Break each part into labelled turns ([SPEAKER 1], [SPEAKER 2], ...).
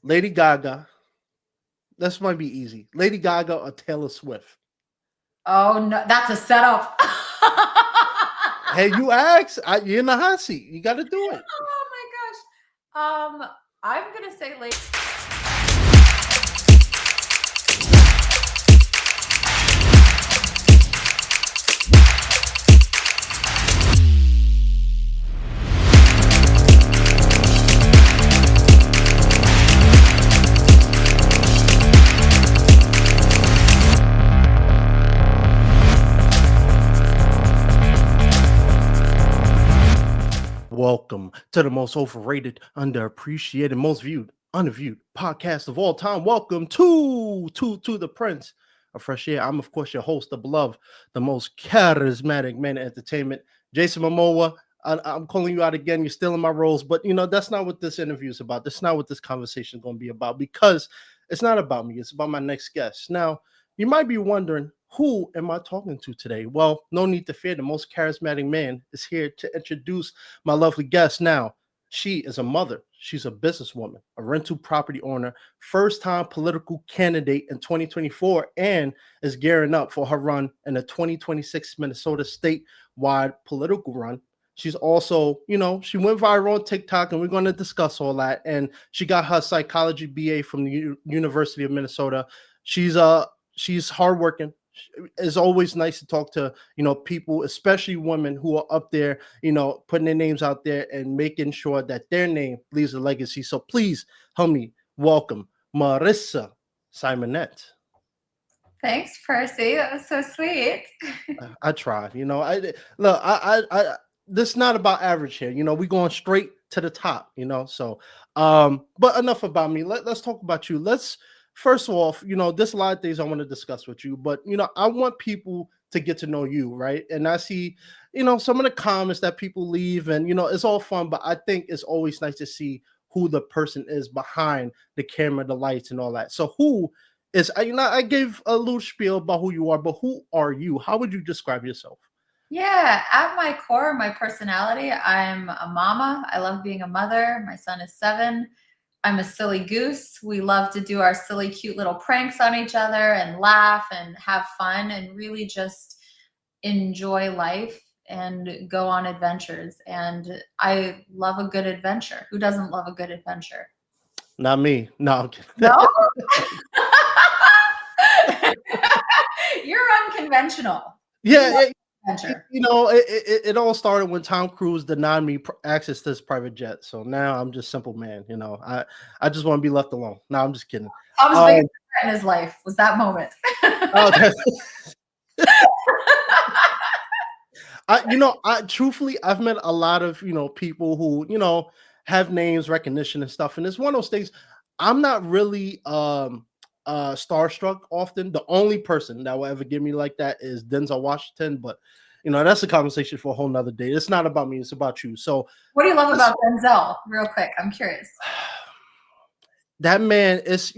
[SPEAKER 1] Lady Gaga. This might be easy. Lady Gaga or Taylor Swift.
[SPEAKER 2] Oh no, that's a setup.
[SPEAKER 1] Hey, you asked. You're in the hot seat. You got to do it.
[SPEAKER 2] Oh my gosh. I'm gonna say like
[SPEAKER 1] Welcome to the most overrated, underappreciated, most viewed, unviewed podcast of all time. Welcome to the Prince of Fresh Air. I'm of course your host, the beloved, the most charismatic man in entertainment, Jason Momoa. I'm calling you out again. You're still in my roles, but that's not what this interview is about. That's not what this conversation is going to be about because it's not about me. It's about my next guest. Now, you might be wondering, who am I talking to today? Well, no need to fear. The most charismatic man is here to introduce my lovely guest. Now, she is a mother. She's a businesswoman, a rental property owner, first time political candidate in 2024, and is gearing up for her run in the 2026 Minnesota statewide political run. She's also, she went viral on TikTok, and we're going to discuss all that. And she got her psychology BA from the University of Minnesota. She's hardworking. It's always nice to talk to people, especially women who are up there, putting their names out there and making sure that their name leaves a legacy. So please help me welcome Marisa Simonetti.
[SPEAKER 2] thanks, Percy. That was so sweet.
[SPEAKER 1] I tried. I look. This is not about average here. We going straight to the top. So, but enough about me. Let's talk about you. Let's first off, there's a lot of things I want to discuss with you, but I want people to get to know you, right? And I see, some of the comments that people leave, and it's all fun, but I think it's always nice to see who the person is behind the camera, the lights, and all that. So, who is I gave a little spiel about who you are, but who are you? How would you describe yourself?
[SPEAKER 2] Yeah, at my core, my personality, I'm a mama. I love being a mother. My son is 7. I'm a silly goose. We love to do our silly, cute little pranks on each other and laugh and have fun and really just enjoy life and go on adventures. And I love a good adventure. Who doesn't love a good adventure?
[SPEAKER 1] Not me. No, I'm kidding.
[SPEAKER 2] No? You're unconventional. You love
[SPEAKER 1] Yeah,
[SPEAKER 2] adventure.
[SPEAKER 1] it all started when Tom Cruise denied me access to his private jet. So now I'm just simple man. I just want to be left alone. No, I'm just kidding.
[SPEAKER 2] Tom's
[SPEAKER 1] Um,
[SPEAKER 2] biggest regret in his life was that moment.
[SPEAKER 1] oh, I truthfully, I've met a lot of people who have names, recognition, and stuff, and it's one of those things. I'm not really starstruck often. The only person that will ever give me like that is Denzel Washington, but that's a conversation for a whole nother day. It's not about me, it's about you. So
[SPEAKER 2] What do you love
[SPEAKER 1] let's
[SPEAKER 2] about Denzel? Real quick, I'm curious.
[SPEAKER 1] that man is,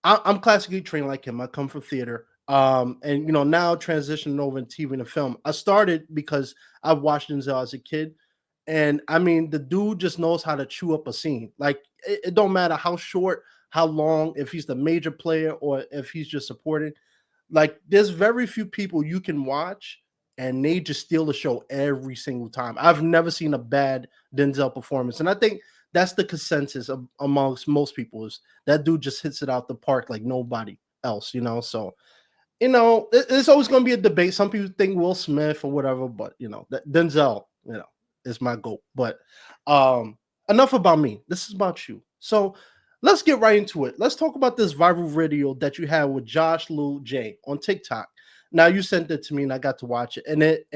[SPEAKER 1] I'm classically trained like him. I come from theater. And now transitioning over in TV and film. I started because I watched Denzel as a kid. And I mean, the dude just knows how to chew up a scene. Like it don't matter how short, how long, if he's the major player or if he's just supporting. Like there's very few people you can watch and they just steal the show every single time. I've never seen a bad Denzel performance. And I think that's the consensus amongst most people is that dude just hits it out the park like nobody else. So it's always going to be a debate. Some people think Will Smith or whatever, but that Denzel, is my goal. But enough about me. This is about you. So let's get right into it. Let's talk about this viral video that you had with Josh Lou J on TikTok. Now you sent it to me and I got to watch it, and it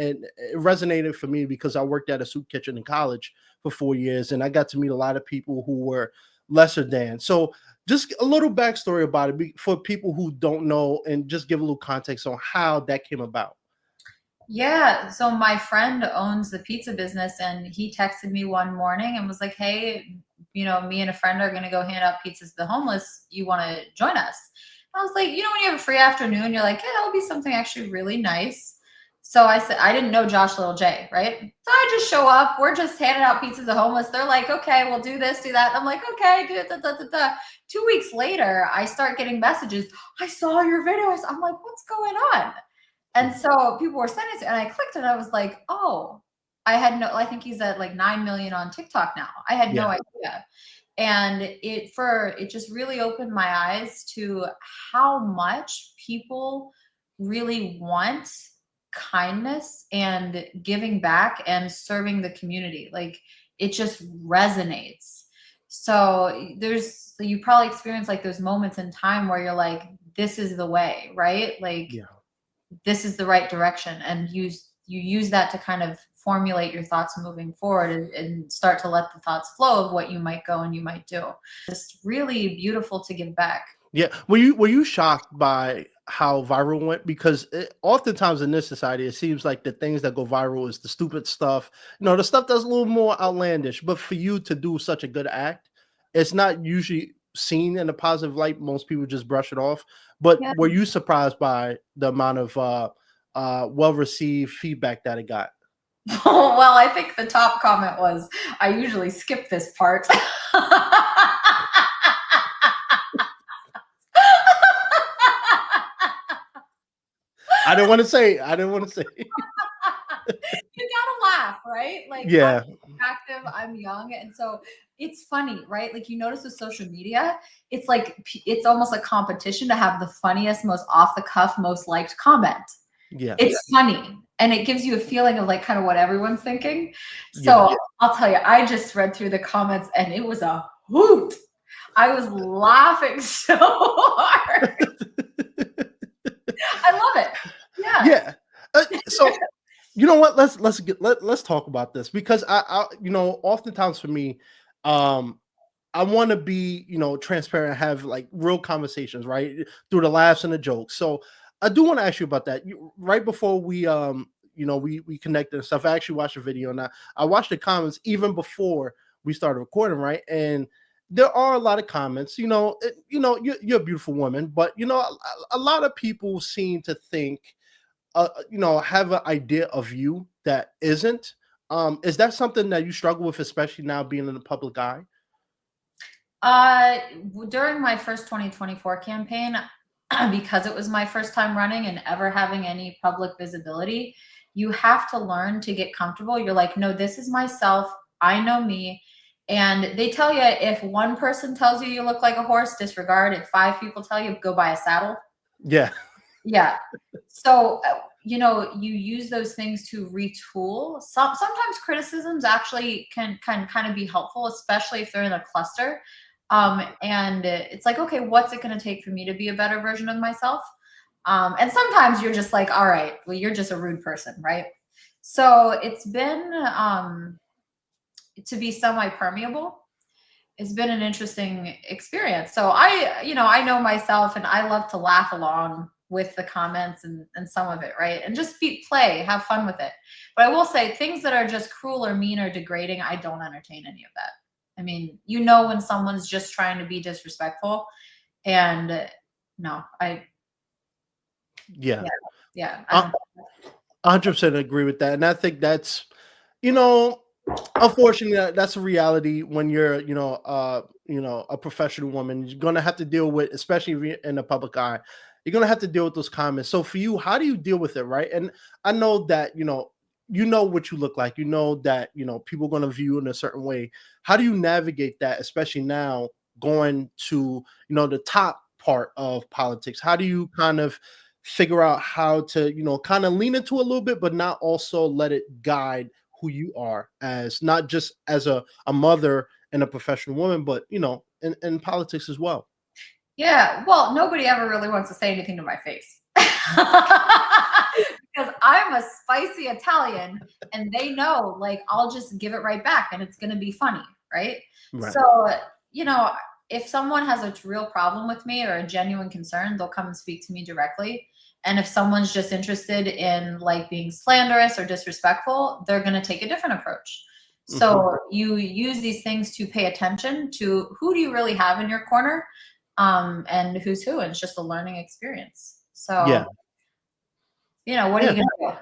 [SPEAKER 1] resonated for me because I worked at a soup kitchen in college for 4 years, and I got to meet a lot of people who were lesser than. So just a little backstory about it for people who don't know, and just give a little context on how that came about.
[SPEAKER 2] Yeah, so my friend owns the pizza business and he texted me one morning and was like, "Hey, me and a friend are going to go hand out pizzas to the homeless. You want to join us?" I was like, when you have a free afternoon, you're like, "Yeah, that'll be something actually really nice." So I said, I didn't know Josh Little J, right? So I just show up. We're just handing out pizzas to homeless. They're like, okay, we'll do this, do that. And I'm like, okay, do it. Da, da, da, da. 2 weeks later, I start getting messages. I saw your videos. I'm like, what's going on? And so people were sending it, and I clicked, and I was like, oh, I think he's at like 9 million on TikTok now. I had no idea. And it just really opened my eyes to how much people really want kindness and giving back and serving the community. Like, it just resonates. So you probably experience like those moments in time where you're like, this is the way, right? Like, this is the right direction, and you use that to kind of formulate your thoughts moving forward, and start to let the thoughts flow of what you might go and you might do. It's really beautiful to give back.
[SPEAKER 1] Yeah. Were you shocked by how viral it went? Because oftentimes in this society, it seems like the things that go viral is the stupid stuff. The stuff that's a little more outlandish. But for you to do such a good act, it's not usually seen in a positive light. Most people just brush it off. But
[SPEAKER 2] Yeah.
[SPEAKER 1] were you surprised by the amount of well-received feedback that it got?
[SPEAKER 2] Well, I think the top comment was, I usually skip this part.
[SPEAKER 1] I didn't want to say. I didn't want to say.
[SPEAKER 2] You gotta laugh, right? Like,
[SPEAKER 1] Yeah.
[SPEAKER 2] I'm active, I'm young, and so it's funny, right? Like, you notice with social media, it's like it's almost a competition to have the funniest, most off the cuff, most liked comment.
[SPEAKER 1] Yeah.
[SPEAKER 2] It's funny, and it gives you a feeling of like kind of what everyone's thinking.
[SPEAKER 1] Yeah.
[SPEAKER 2] So I'll tell you, I just read through the comments, and it was a hoot. I was laughing so hard. I love it. Yeah.
[SPEAKER 1] Yeah. So you know what? Let's talk about this, because oftentimes for me, um, I want to be transparent, have like real conversations, right, through the laughs and the jokes. So I do want to ask you about that. Right before we connected and stuff, I actually watched a video, and I watched the comments even before we started recording, right? And there are a lot of comments. You're a beautiful woman, but a lot of people seem to think have an idea of you that isn't. Is that something that you struggle with, especially now being in the public eye?
[SPEAKER 2] Uh, During my first 2024 campaign, because it was my first time running and ever having any public visibility, you have to learn to get comfortable. You're like, no, this is myself. I know me. And they tell you, if one person tells you you look like a horse, disregard. If 5 people tell you, go buy a saddle.
[SPEAKER 1] Yeah.
[SPEAKER 2] Yeah. So, you use those things to retool. Sometimes criticisms actually can kind of be helpful, especially if they're in a cluster. And it's like, okay, what's it going to take for me to be a better version of myself? And sometimes you're just like, all right, well, you're just a rude person, right? So it's been to be semi-permeable. It's been an interesting experience. So I know myself, and I love to laugh along with the comments and some of it, right? And just play, have fun with it. But I will say, things that are just cruel or mean or degrading, I don't entertain any of that. I mean, when someone's just trying to be disrespectful, and no,
[SPEAKER 1] Yeah.
[SPEAKER 2] yeah, I
[SPEAKER 1] I
[SPEAKER 2] don't.
[SPEAKER 1] 100% agree with that. And I think that's, you know, unfortunately, that's a reality when you're, a professional woman. You're gonna have to deal with, especially if you're in the public eye, you're gonna have to deal with those comments. So for you, how do you deal with it, right? And I know that you know what you look like. You know that people are gonna view you in a certain way. How do you navigate that, especially now going to the top part of politics? How do you kind of figure out how to kind of lean into a little bit, but not also let it guide who you are, as not just as a mother and a professional woman, but in politics as well?
[SPEAKER 2] Yeah, well, nobody ever really wants to say anything to my face. Because I'm a spicy Italian, and they know, like, I'll just give it right back, and it's going to be funny, right?
[SPEAKER 1] Right.
[SPEAKER 2] So, you know, if someone has a real problem with me or a genuine concern, they'll come and speak to me directly. And if someone's just interested in like being slanderous or disrespectful, they're going to take a different approach.
[SPEAKER 1] Mhm.
[SPEAKER 2] So you use these things to pay attention to who do you really have in your corner, and who's who, and it's just a learning experience. So,
[SPEAKER 1] Yeah.
[SPEAKER 2] what are
[SPEAKER 1] Yeah.
[SPEAKER 2] you gonna do?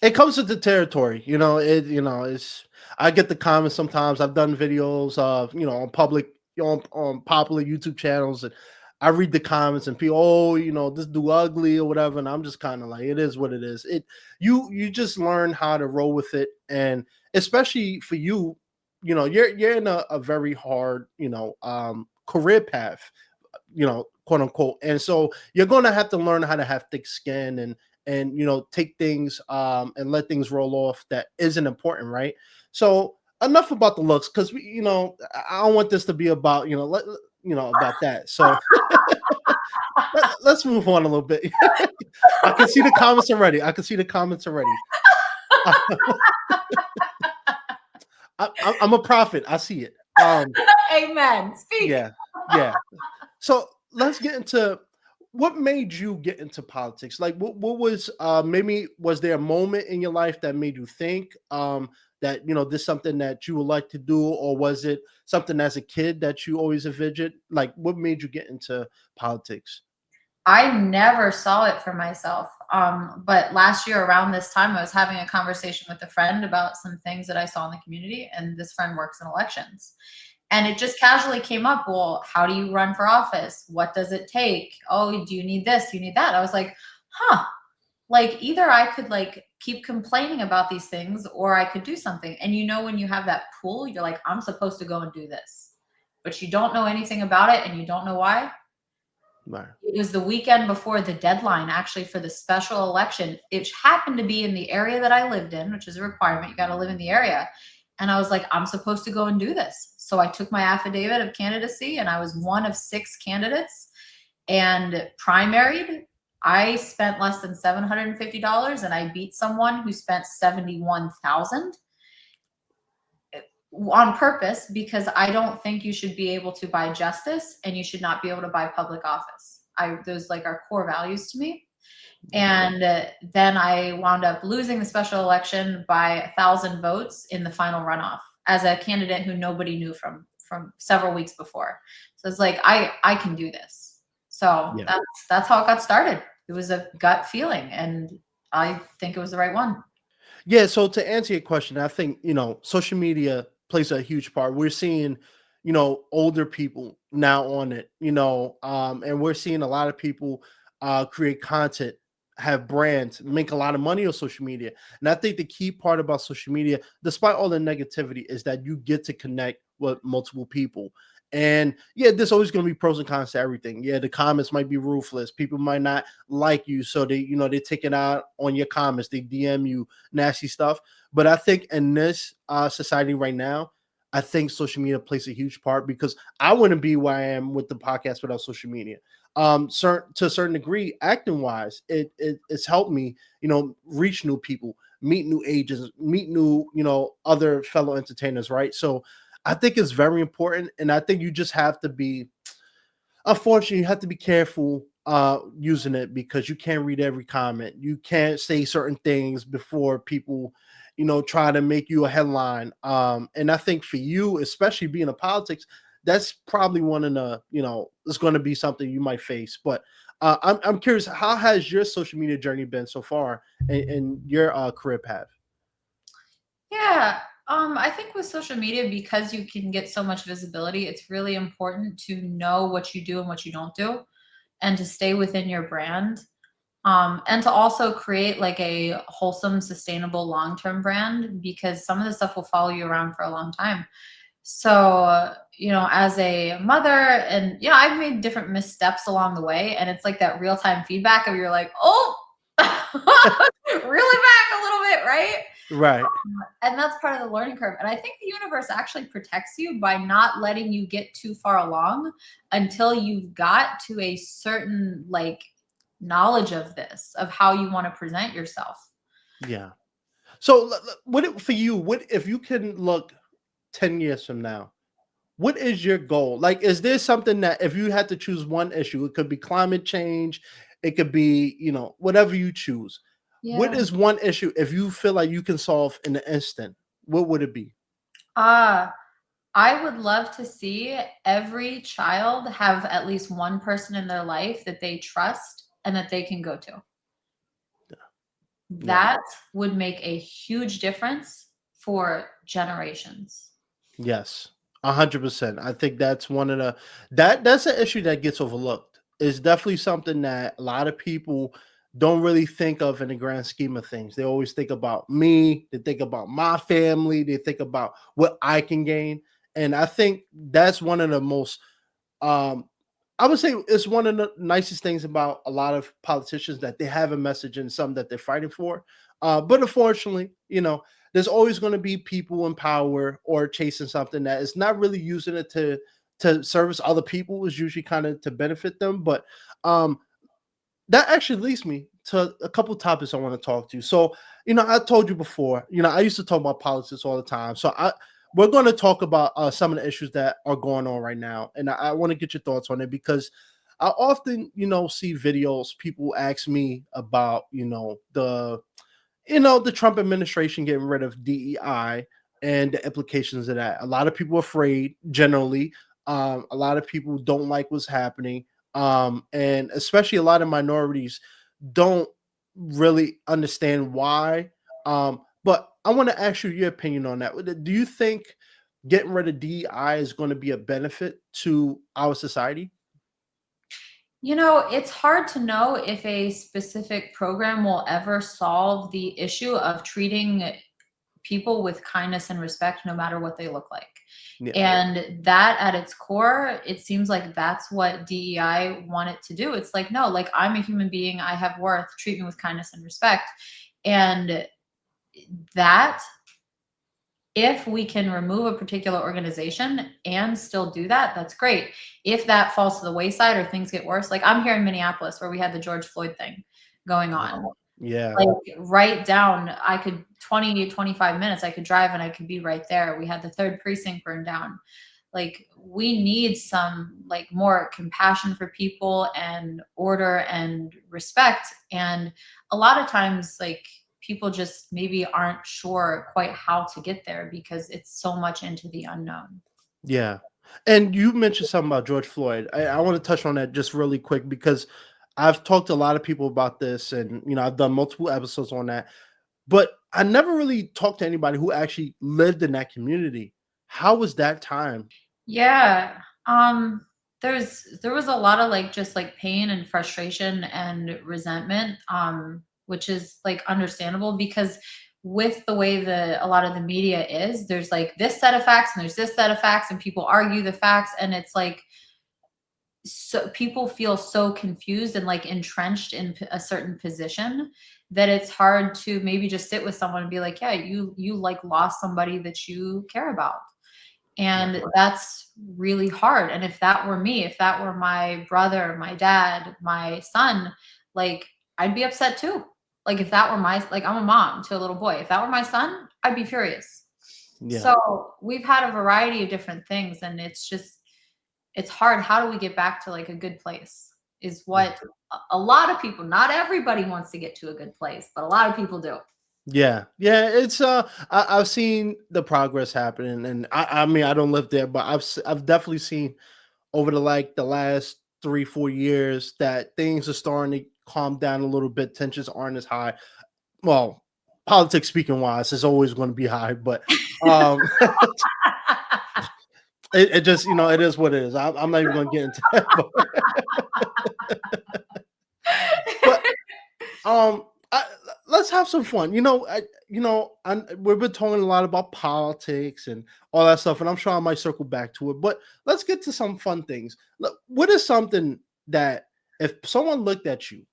[SPEAKER 1] It comes with the territory, it's I get the comments sometimes. I've done videos on public, on popular YouTube channels, and I read the comments and people, oh, this dude ugly or whatever, and I'm just kind of like, it is what it is. You just learn how to roll with it, and especially for you, you're in a very hard, career path, quote unquote. And so you're going to have to learn how to have thick skin, and take things and let things roll off that isn't important, right? So enough about the looks, because we, I don't want this to be about, about that. So let's move on a little bit. I can see the comments already. I can see the comments already. I'm a prophet. I see it.
[SPEAKER 2] Amen. Speak.
[SPEAKER 1] Yeah, yeah. So let's get into what made you get into politics. Like, what was maybe was there a moment in your life that made you think that this something that you would like to do, or was it something as a kid that you always envisioned? Like, what made you get into politics?
[SPEAKER 2] I never saw it for myself. But last year around this time, I was having a conversation with a friend about some things that I saw in the community, and this friend works in elections. And it just casually came up. Well, how do you run for office? What does it take? Oh, do you need this? Do you need that? I was like, huh, like either I could like keep complaining about these things or I could do something. And when you have that pull, you're like, I'm supposed to go and do this, but you don't know anything about it and you don't know why.
[SPEAKER 1] Right.
[SPEAKER 2] It was the weekend before the deadline, actually, for the special election. It happened to be in the area that I lived in, which is a requirement. You got to live in the area. And I was like, I'm supposed to go and do this. So I took my affidavit of candidacy, and I was one of 6 candidates and primaried. I spent less than $750, and I beat someone who spent 71,000 on purpose, because I don't think you should be able to buy justice and you should not be able to buy public office. Those like are core values to me. And then I wound up losing the special election by 1,000 votes in the final runoff as a candidate who nobody knew from several weeks before. So it's like I can do this. So
[SPEAKER 1] Yeah.
[SPEAKER 2] that's how it got started. It was a gut feeling, and I think it was the right one.
[SPEAKER 1] Yeah, so to answer your question, I think, social media plays a huge part. We're seeing, older people now on it, and we're seeing a lot of people create content, have brands, make a lot of money on social media. And I think the key part about social media, despite all the negativity, is that you get to connect with multiple people. And yeah, there's always going to be pros and cons to everything. Yeah, the comments might be ruthless. People might not like you, so they take it out on your comments. They DM you nasty stuff. But I think in this society right now, I think social media plays a huge part, because I wouldn't be where I am with the podcast without social media. To a certain degree, acting wise, it's helped me, reach new people, meet new agents, meet new, other fellow entertainers, right? So I think it's very important, and I think you just have to be, unfortunately, you have to be careful using it, because you can't read every comment. You can't say certain things before people, try to make you a headline. And I think for you, especially being in politics, that's probably one of the, it's going to be something you might face. But I'm curious, how has your social media journey been so far in your career path?
[SPEAKER 2] Yeah. I think with social media, because you can get so much visibility, it's really important to know what you do and what you don't do, and to stay within your brand. And to also create like a wholesome, sustainable, long-term brand, because some of the stuff will follow you around for a long time. So, as a mother, and I've made different missteps along the way, and it's like that real-time feedback of you're like, oh, reel it back a little bit, right?
[SPEAKER 1] Right.
[SPEAKER 2] And that's part of the learning curve. And I think the universe actually protects you by not letting you get too far along until you've got to a certain like knowledge of this, of how you want to present yourself.
[SPEAKER 1] Yeah. So, for you, what if you can look 10 years from now? What is your goal? Like, is there something that, if you had to choose one issue, it could be climate change, it could be, whatever you choose. What
[SPEAKER 2] Yeah.
[SPEAKER 1] is one issue, if you feel like you can solve in an instant, what would it be?
[SPEAKER 2] Uh, I would love to see every child have at least one person in their life that they trust and that they can go to.
[SPEAKER 1] Yeah.
[SPEAKER 2] That would make a huge difference for generations.
[SPEAKER 1] Yes, 100%. I think that's one of the that's an issue that gets overlooked. It's definitely something that a lot of people don't really think of in the grand scheme of things. They always think about me, they think about my family, they think about what I can gain. And I think that's one of the most um, I would say it's one of the nicest things about a lot of politicians that they have a message and something that they're fighting for. But unfortunately, there's always going to be people in power or chasing something that is not really using it to service other people. Is usually kind of to benefit them. But um, that actually leads me to a couple topics I want to talk to. So, I told you before, I used to talk about politics all the time. So we're going to talk about some of the issues that are going on right now, and I want to get your thoughts on it because I often, see videos. People ask me about, the Trump administration getting rid of DEI and the implications of that. A lot of people are afraid generally. A lot of people don't like what's happening. And especially a lot of minorities don't really understand why. But I want to ask you your opinion on that. Do you think getting rid of DEI is going to be a benefit to our society?
[SPEAKER 2] It's hard to know if a specific program will ever solve the issue of treating people with kindness and respect no matter what they look like.
[SPEAKER 1] Yeah.
[SPEAKER 2] And that at its core, it seems like that's what DEI wanted to do. It's like, no, like I'm a human being, I have worth, treat me with kindness and respect. And that if we can remove a particular organization and still do that, that's great. If that falls to the wayside or things get worse, like I'm here in Minneapolis where we had the George Floyd thing going on.
[SPEAKER 1] Wow. Yeah.
[SPEAKER 2] Like right down, I could 20 to 25 minutes, I could drive and I could be right there. We had the third precinct burned down. Like we need some like more compassion for people and order and respect. And a lot of times, like people just maybe aren't sure quite how to get there because it's so much into the unknown.
[SPEAKER 1] Yeah. And you mentioned something about George Floyd. I want to touch on that just really quick because I've talked to a lot of people about this and I've done multiple episodes on that. But I never really talked to anybody who actually lived in that community. How was that time?
[SPEAKER 2] Yeah. There was a lot of like just like pain and frustration and resentment, which is like understandable because with the way the a lot of the media is, there's like this set of facts and there's this set of facts and people argue the facts and it's like so people feel so confused and like entrenched in a certain position that it's hard to maybe just sit with someone and be like, yeah, you like lost somebody that you care about
[SPEAKER 1] Yeah.
[SPEAKER 2] and that's really hard. And if that were me, if that were my brother, my dad, my son, like I'd be upset too. Like if that were like I'm a mom to a little boy. If that were my son, I'd be furious.
[SPEAKER 1] Yeah.
[SPEAKER 2] So we've had a variety of different things and it's hard. How do we get back to like a good place? Is
[SPEAKER 1] Yeah.
[SPEAKER 2] what a lot of people, not everybody wants to get to a good place, but a lot of people do.
[SPEAKER 1] Yeah. Yeah. It's I've seen the progress happening and I mean I don't live there, but I've definitely seen over the last 3-4 years that things are starting to calm down a little bit. Tensions aren't as high. Well, politics speaking wise, it's always going to be high, but it just it is what it is. I'm not even going to get into that, but let's have some fun. We've been talking a lot about politics and all that stuff, and I'm sure I might circle back to it. But let's get to some fun things. Look, what is something that if someone looked at you,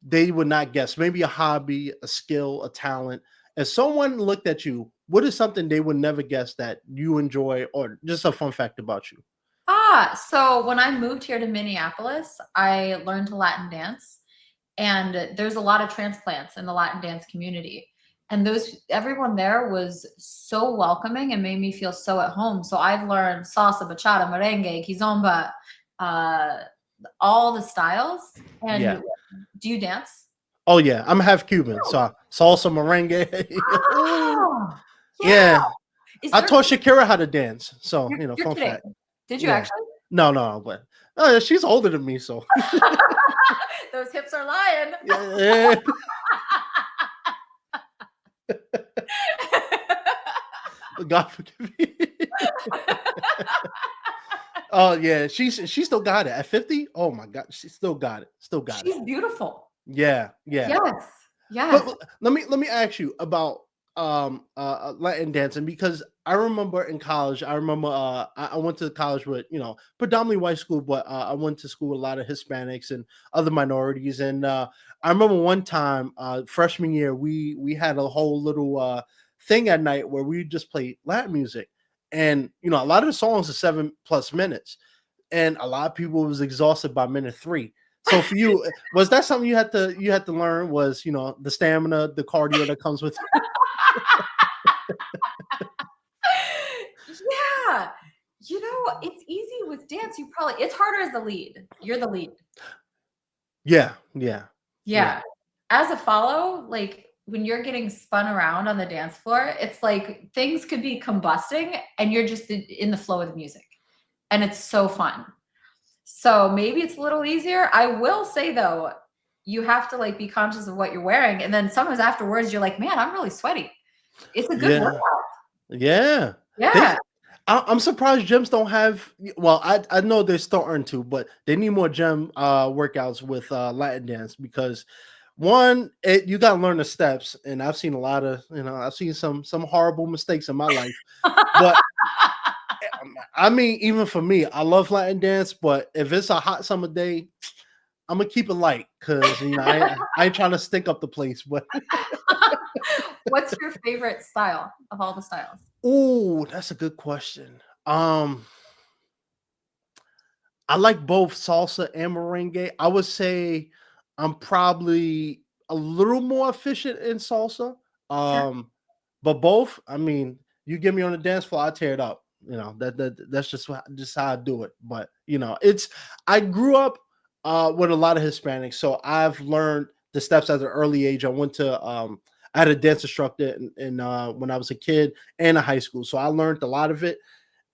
[SPEAKER 1] they would not guess? Maybe a hobby, a skill, a talent. If someone looked at you, what is something they would never guess that you enjoy, or just a fun fact about you?
[SPEAKER 2] So when I moved here to Minneapolis, I learned to Latin dance. And there's a lot of transplants in the Latin dance community. And those everyone there was so welcoming and made me feel so at home. So I've learned salsa, bachata, merengue, kizomba, uh, all the styles.
[SPEAKER 1] Yeah.
[SPEAKER 2] And do you dance?
[SPEAKER 1] Oh yeah, I'm half Cuban, so salsa, merengue. Ooh,
[SPEAKER 2] Oh, yeah.
[SPEAKER 1] yeah.
[SPEAKER 2] Is
[SPEAKER 1] I
[SPEAKER 2] there
[SPEAKER 1] taught Shakira how to dance. So,
[SPEAKER 2] you're
[SPEAKER 1] fun
[SPEAKER 2] kidding.
[SPEAKER 1] fact.
[SPEAKER 2] Did you
[SPEAKER 1] Yeah.
[SPEAKER 2] actually?
[SPEAKER 1] No, no, but she's older than me, so
[SPEAKER 2] Those hips are lying.
[SPEAKER 1] yeah. God forgive me. Oh yeah, she still got it at 50. Oh my god, she still got it. Still got it.
[SPEAKER 2] She's beautiful.
[SPEAKER 1] Yeah, yeah.
[SPEAKER 2] Yes.
[SPEAKER 1] But
[SPEAKER 2] Yes.
[SPEAKER 1] let me ask you about Latin dancing because I remember in college. I remember I went to college with predominantly white school, but I went to school with a lot of Hispanics and other minorities. And I remember one time freshman year we had a whole little thing at night where we just played Latin music, and a lot of the songs are 7+ minutes, and a lot of people was exhausted by minute three. So for you, was that something you had to learn? Was the stamina, the cardio that comes with it?
[SPEAKER 2] Yeah. It's easy with dance. It's harder as the lead. You're the lead.
[SPEAKER 1] Yeah, yeah, yeah,
[SPEAKER 2] Yeah. As a follow, like when you're getting spun around on the dance floor, it's like things could be combusting and you're just in the flow of the music. And it's so fun. So maybe it's a little easier. I will say though, you have to like be conscious of what you're wearing. And then sometimes afterwards, you're like, man, I'm really sweaty. It's a good
[SPEAKER 1] yeah,
[SPEAKER 2] workout.
[SPEAKER 1] yeah. They,
[SPEAKER 2] Yeah.
[SPEAKER 1] I'm surprised gyms don't have. Well, I know they're starting to, but they need more gym workouts with Latin dance because one, you got to learn the steps, and I've seen a lot of I've seen some horrible mistakes in my life, but I mean, even for me, I love Latin dance, but if it's a hot summer day, I'm gonna keep it light because I ain't trying to stink up the place. But
[SPEAKER 2] What's your favorite style of all the styles?
[SPEAKER 1] oh, that's a good question. I like both salsa and merengue. I would say I'm probably a little more efficient in salsa.
[SPEAKER 2] Sure.
[SPEAKER 1] Um, but both, I mean, you get me on the dance floor, I tear it up. That's just how I do it. But it's I grew up with a lot of Hispanics, so I've learned the steps at an early age. I had a dance instructor when I was a kid and in high school, so I learned a lot of it,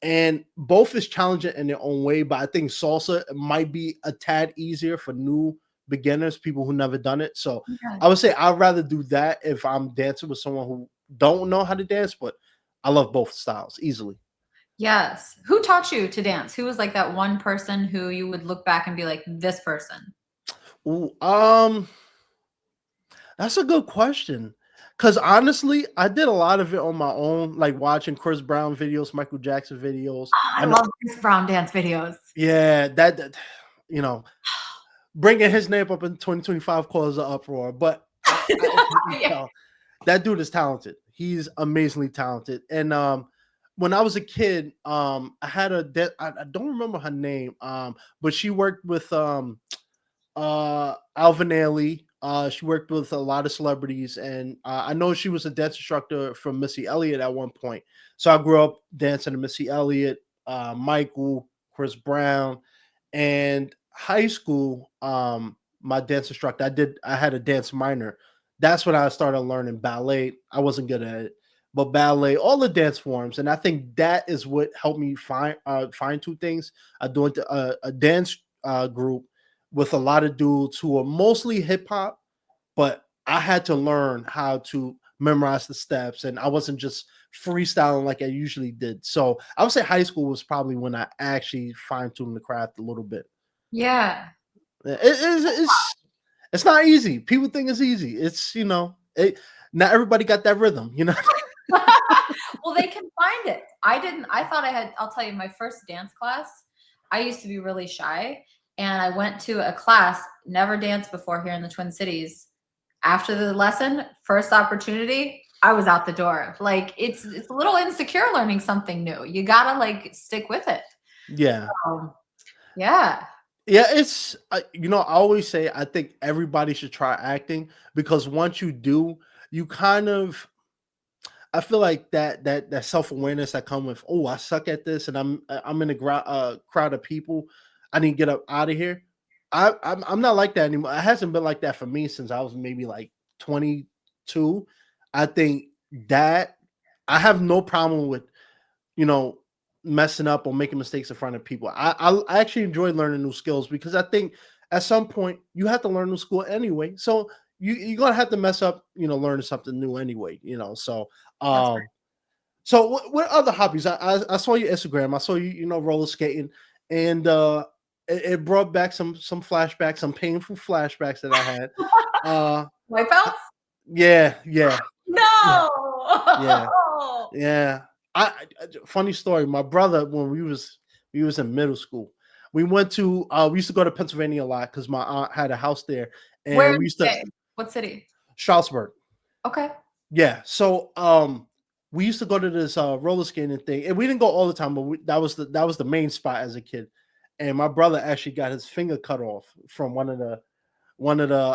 [SPEAKER 1] and both is challenging in their own way. But I think salsa might be a tad easier for new beginners, people who never done it. So
[SPEAKER 2] Okay.
[SPEAKER 1] I would say I'd rather do that if I'm dancing with someone who don't know how to dance. But I love both styles easily.
[SPEAKER 2] Yes. Who taught you to dance? Who was like that one person who you would look back and be like, this person?
[SPEAKER 1] Ooh, that's a good question. Cause honestly, I did a lot of it on my own, like watching Chris Brown videos, Michael Jackson videos.
[SPEAKER 2] Oh, I
[SPEAKER 1] I know,
[SPEAKER 2] love Chris Brown dance videos.
[SPEAKER 1] yeah, that you know, bringing his name up in 2025 caused an uproar. But
[SPEAKER 2] Yeah.
[SPEAKER 1] that dude is talented. He's amazingly talented. And when I was a kid, I had I don't remember her name, but she worked with Alvin Ailey. She worked with a lot of celebrities, and I know she was a dance instructor from Missy Elliott at one point. So I grew up dancing to Missy Elliott, Michael, Chris Brown, and high school. My dance instructor, I had a dance minor. That's when I started learning ballet. I wasn't good at it, but ballet, all the dance forms, and I think that is what helped me find two things. I doing a dance group with a lot of dudes who are mostly hip hop, but I had to learn how to memorize the steps, and I wasn't just freestyling like I usually did. So I would say high school was probably when I actually fine tuned the craft a little bit.
[SPEAKER 2] Yeah.
[SPEAKER 1] It's not easy. People think it's easy. Not everybody got that rhythm.
[SPEAKER 2] Well, they can find it. I didn't. I thought I had. I'll tell you, my first dance class, I used to be really shy. And I went to a class, never danced before here in the Twin Cities. After the lesson, first opportunity, I was out the door. Like it's a little insecure learning something new. You gotta like stick with it.
[SPEAKER 1] Yeah.
[SPEAKER 2] Yeah.
[SPEAKER 1] Yeah, I always say I think everybody should try acting because once you do, you kind of I feel like that self-awareness that come with, oh, I suck at this and I'm in a crowd of people. I need to get up out of here. I'm not like that anymore. It hasn't been like that for me since I was maybe like 22. I think that I have no problem with you know, messing up or making mistakes in front of people. I actually enjoy learning new skills because I think at some point you have to learn new skill anyway. So you're gonna have to mess up, learning something new anyway. So
[SPEAKER 2] That's
[SPEAKER 1] um, so what other hobbies? I saw your Instagram. I saw you, roller skating, and it brought back some flashbacks, some painful flashbacks that I had. Uh,
[SPEAKER 2] right.
[SPEAKER 1] h-
[SPEAKER 2] Wipeouts?
[SPEAKER 1] yeah, yeah, yeah, yeah,
[SPEAKER 2] No.
[SPEAKER 1] yeah. Funny story. My brother, when we was in middle school, we used to go to Pennsylvania a lot because my aunt had a house there,
[SPEAKER 2] Where
[SPEAKER 1] and we
[SPEAKER 2] in
[SPEAKER 1] used
[SPEAKER 2] the
[SPEAKER 1] to
[SPEAKER 2] UK? What city?
[SPEAKER 1] Strasbourg.
[SPEAKER 2] Okay.
[SPEAKER 1] Yeah. So we used to go to this roller skating thing, and we didn't go all the time, but that was the main spot as a kid. And my brother actually got his finger cut off from one of the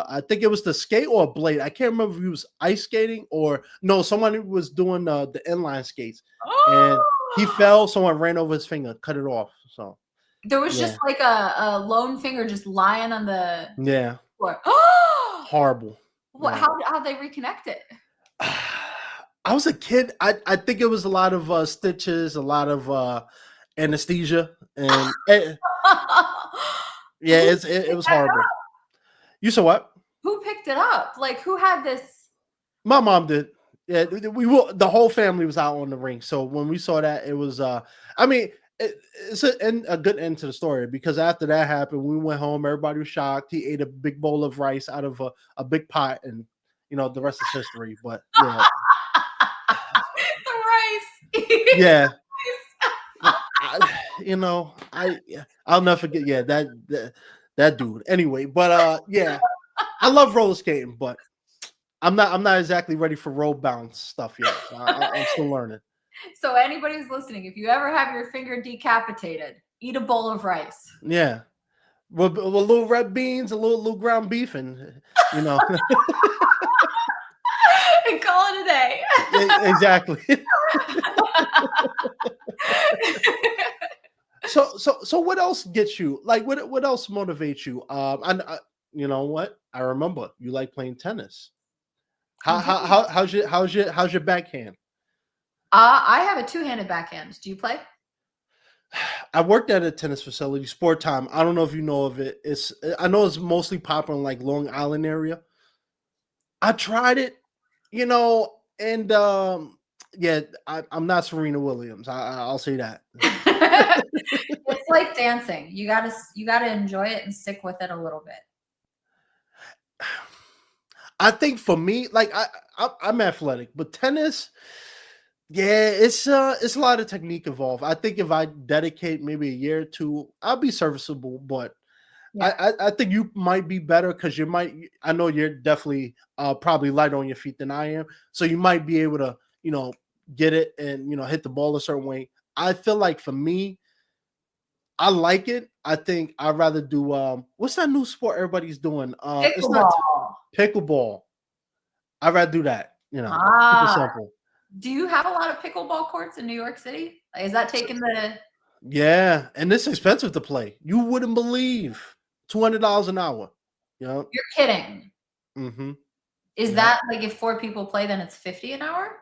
[SPEAKER 1] I think it was the skate or a blade. I can't remember if he was ice skating or no, someone was doing the inline skates, and he
[SPEAKER 2] Oh,
[SPEAKER 1] fell. Someone ran over his finger, cut it off. So
[SPEAKER 2] there was just
[SPEAKER 1] yeah,
[SPEAKER 2] like a lone finger just lying on the
[SPEAKER 1] yeah,
[SPEAKER 2] floor.
[SPEAKER 1] horrible.
[SPEAKER 2] What?
[SPEAKER 1] Yeah.
[SPEAKER 2] How they reconnect it?
[SPEAKER 1] I was a kid. I think it was a lot of stitches, a lot of anesthesia, and yeah,
[SPEAKER 2] Who
[SPEAKER 1] it
[SPEAKER 2] picked
[SPEAKER 1] was
[SPEAKER 2] that
[SPEAKER 1] horrible.
[SPEAKER 2] up?
[SPEAKER 1] You saw what?
[SPEAKER 2] Who picked it up? Like who had this?
[SPEAKER 1] My mom did. Yeah, we will. The whole family was out on the ring. So when we saw that, it was. I mean, it's a good end to the story because after that happened, we went home. Everybody was shocked. He ate a big bowl of rice out of a big pot, and the rest is history. But yeah,
[SPEAKER 2] The rice.
[SPEAKER 1] yeah. I'll never forget. Yeah, that dude. Anyway, but yeah, I love roller skating, but I'm not exactly ready for road bounce stuff yet. So I'm still learning.
[SPEAKER 2] So anybody who's listening, if you ever have your finger decapitated, eat a bowl of rice
[SPEAKER 1] Yeah, with little red beans, a little ground beef, and you know,
[SPEAKER 2] and call it a day.
[SPEAKER 1] exactly. So what else gets you? Like what else motivates you? You know what? I remember you like playing tennis.
[SPEAKER 2] I
[SPEAKER 1] How
[SPEAKER 2] do.
[SPEAKER 1] how how how's your backhand?
[SPEAKER 2] I have a two-handed backhand. Do you play?
[SPEAKER 1] I worked at a tennis facility, Sport Time. I don't know if you know of it. I know it's mostly popular in like Long Island area. I tried it, and yeah, I'm not Serena Williams. I'll say that.
[SPEAKER 2] It's like dancing. You gotta enjoy it and stick with it a little bit.
[SPEAKER 1] I think for me, like I'm athletic, but tennis, yeah, it's a lot of technique involved. I think if I dedicate maybe a year or two, I'll be serviceable. But I
[SPEAKER 2] Yeah.
[SPEAKER 1] I, I think you might be better because you might. I know you're definitely probably lighter on your feet than I am, so you might be able to get it and hit the ball a certain way. I feel like for me, I like it. I think I'd rather do what's that new sport everybody's doing? It's not
[SPEAKER 2] Pickleball.
[SPEAKER 1] pickleball. I'd rather do that. Keep it
[SPEAKER 2] Ah,
[SPEAKER 1] simple.
[SPEAKER 2] do you have a lot of pickleball courts in New York City? Is that
[SPEAKER 1] So,
[SPEAKER 2] taking the
[SPEAKER 1] yeah, and it's expensive to play. You wouldn't believe $200 an hour. Yep.
[SPEAKER 2] You're kidding.
[SPEAKER 1] Mm-hmm.
[SPEAKER 2] Is
[SPEAKER 1] Yep.
[SPEAKER 2] that like if four people play, then it's 50 an hour?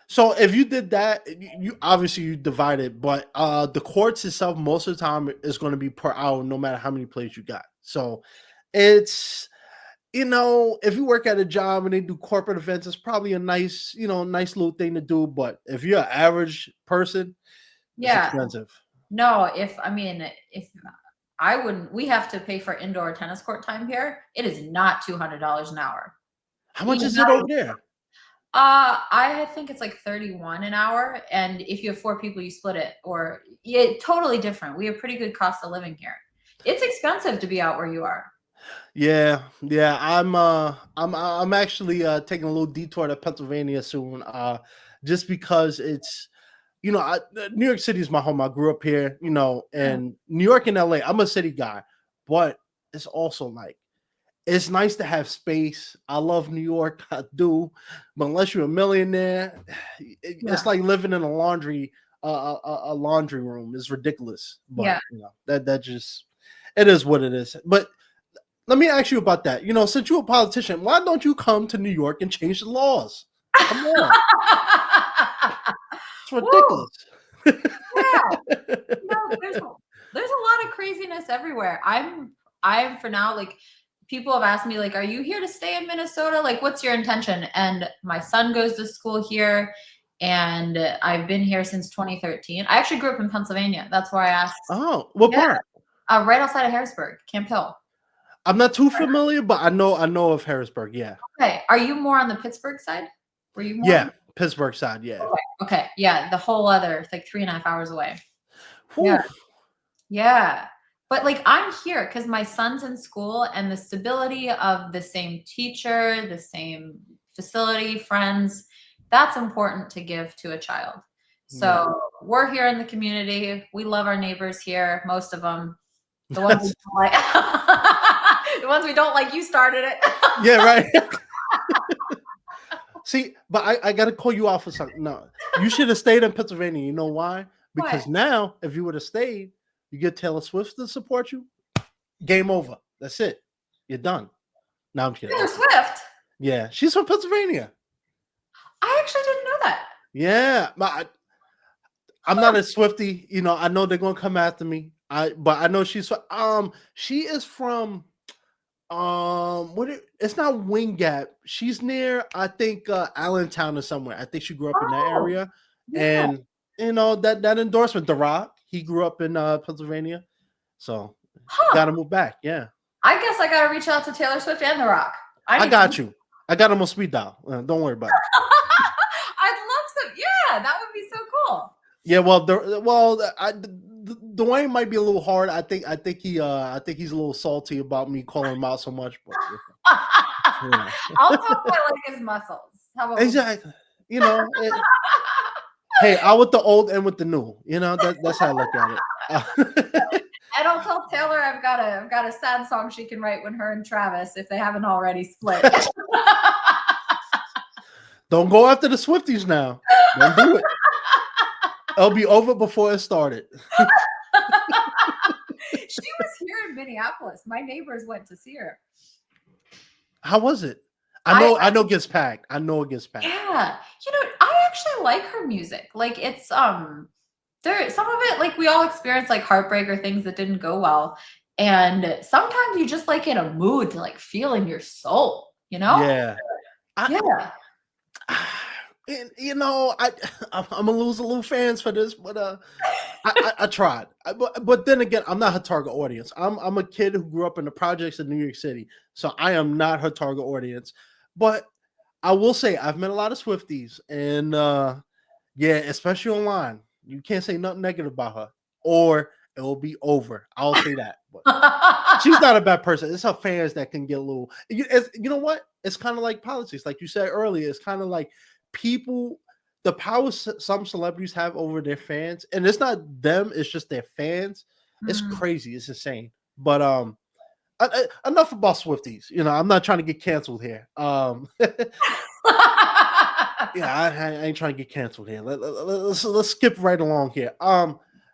[SPEAKER 1] So if you did that, you obviously you divide it, but the courts itself most of the time is going to be per hour, no matter how many plays you got. So it's if you work at a job and they do corporate events, it's probably a nice little thing to do. But if you're an average person, it's
[SPEAKER 2] Yeah.
[SPEAKER 1] expensive.
[SPEAKER 2] No, if I wouldn't, we have to pay for indoor tennis court time here. It is not $200 an hour.
[SPEAKER 1] How much
[SPEAKER 2] Even
[SPEAKER 1] is it over there?
[SPEAKER 2] I think it's like 31 an hour, and if you have four people, you split it, or yeah, totally different. We have pretty good cost of living here. It's expensive to be out where you are.
[SPEAKER 1] Yeah, yeah. I'm actually taking a little detour to Pennsylvania soon. Just because it's New York City is my home. I grew up here,
[SPEAKER 2] Yeah.
[SPEAKER 1] and New York and LA. I'm a city guy, but it's also like it's nice to have space. I love New York, I do, but unless you're a millionaire, it's
[SPEAKER 2] Yeah.
[SPEAKER 1] like living in a laundry room. It's ridiculous, but
[SPEAKER 2] Yeah.
[SPEAKER 1] that just it is what it is. But let me ask you about that. Since you're a politician, why don't you come to New York and change the laws? Come on, it's
[SPEAKER 2] Woo!
[SPEAKER 1] ridiculous.
[SPEAKER 2] Yeah. No, there's a lot of craziness everywhere. I'm for now like people have asked me, like, are you here to stay in Minnesota? Like, what's your intention? And my son goes to school here, and I've been here since 2013. I actually grew up in Pennsylvania. That's where I asked.
[SPEAKER 1] Oh, what
[SPEAKER 2] Yeah,
[SPEAKER 1] part?
[SPEAKER 2] right outside of Harrisburg, Camp Hill.
[SPEAKER 1] I'm not too familiar, but I know of Harrisburg. Yeah.
[SPEAKER 2] Okay, are you more on the Pittsburgh side? Were you more?
[SPEAKER 1] Yeah. Pittsburgh side. Yeah.
[SPEAKER 2] Okay, yeah, the whole other like 3.5 hours away. Yeah.
[SPEAKER 1] Whew.
[SPEAKER 2] Yeah. But like I'm here because my son's in school and the stability of the same teacher, the same facility, friends, that's important to give to a child. So
[SPEAKER 1] Yeah.
[SPEAKER 2] we're here in the community. We love our neighbors here, most of them. The ones we don't like, the ones we don't like, you started it.
[SPEAKER 1] Yeah, right. See, but I gotta call you out for something. No, you should have stayed in Pennsylvania. You know why? Because
[SPEAKER 2] What?
[SPEAKER 1] now, if you would have stayed, you get Taylor Swift to support you. Game over. That's it. You're done. No, I'm kidding.
[SPEAKER 2] Taylor Swift.
[SPEAKER 1] Yeah, she's from Pennsylvania.
[SPEAKER 2] I actually didn't know that.
[SPEAKER 1] Yeah, but I'm not a Swiftie. You know, I know they're gonna come after me. But I know she is from it's not Wing Gap. She's near, I think, Allentown or somewhere. I think she grew up in that
[SPEAKER 2] Oh,
[SPEAKER 1] area.
[SPEAKER 2] yeah.
[SPEAKER 1] And you know that endorsement, The Rock, he grew up in Pennsylvania, so got to
[SPEAKER 2] Huh.
[SPEAKER 1] move back. Yeah,
[SPEAKER 2] I guess I got to reach out to Taylor Swift and The Rock.
[SPEAKER 1] I got you. I got him on speed dial. Don't worry about it.
[SPEAKER 2] I'd love to. Yeah, that would be so cool.
[SPEAKER 1] Yeah, Dwayne might be a little hard. I think he's a little salty about me calling him out so much. But yeah.
[SPEAKER 2] I'll talk I like his muscles. How about
[SPEAKER 1] Exactly. You know, hey, I with the old and with the new. You know, that's how I look at it.
[SPEAKER 2] And I'll tell Taylor I've got a sad song she can write when her and Travis, if they haven't already split.
[SPEAKER 1] Don't go after the Swifties now. Don't do it. It'll be over before it started.
[SPEAKER 2] She was here in Minneapolis. My neighbors went to see her.
[SPEAKER 1] How was it? I know it gets packed. I know it gets packed.
[SPEAKER 2] Yeah. I actually like her music. Like it's there some of it, like we all experience like heartbreak or things that didn't go well. And sometimes you just like in a mood to like feel in your soul, you know?
[SPEAKER 1] Yeah.
[SPEAKER 2] Yeah.
[SPEAKER 1] And, you know, I'm gonna lose a little fans for this, but I tried. But then again, I'm not her target audience. I'm a kid who grew up in the projects in New York City, so I am not her target audience. But I will say I've met a lot of Swifties, and yeah, especially online, you can't say nothing negative about her, or it will be over. I'll say that. But she's not a bad person. It's her fans that can get a little. You know what? It's kind of like politics, like you said earlier. It's kind of like people, the power some celebrities have over their fans, and it's not them, it's just their fans. It's crazy, it's insane. But enough about Swifties. You know, I'm not trying to get canceled here. Yeah, I ain't trying to get canceled here. Let's skip right along here.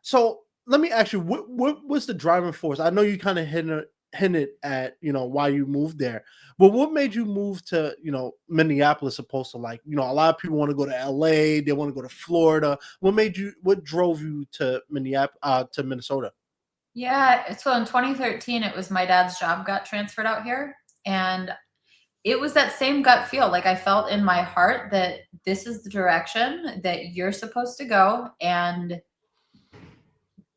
[SPEAKER 1] So let me ask you, what was the driving force? I know you kind of hinted at, you know, why you moved there, but what made you move to, you know, Minneapolis opposed to, like, you know, a lot of people want to go to LA, they want to go to Florida. What drove you to Minneapolis, to Minnesota?
[SPEAKER 2] Yeah, so in 2013 it was my dad's job got transferred out here, and it was that same gut feel. Like I felt in my heart that this is the direction that you're supposed to go, and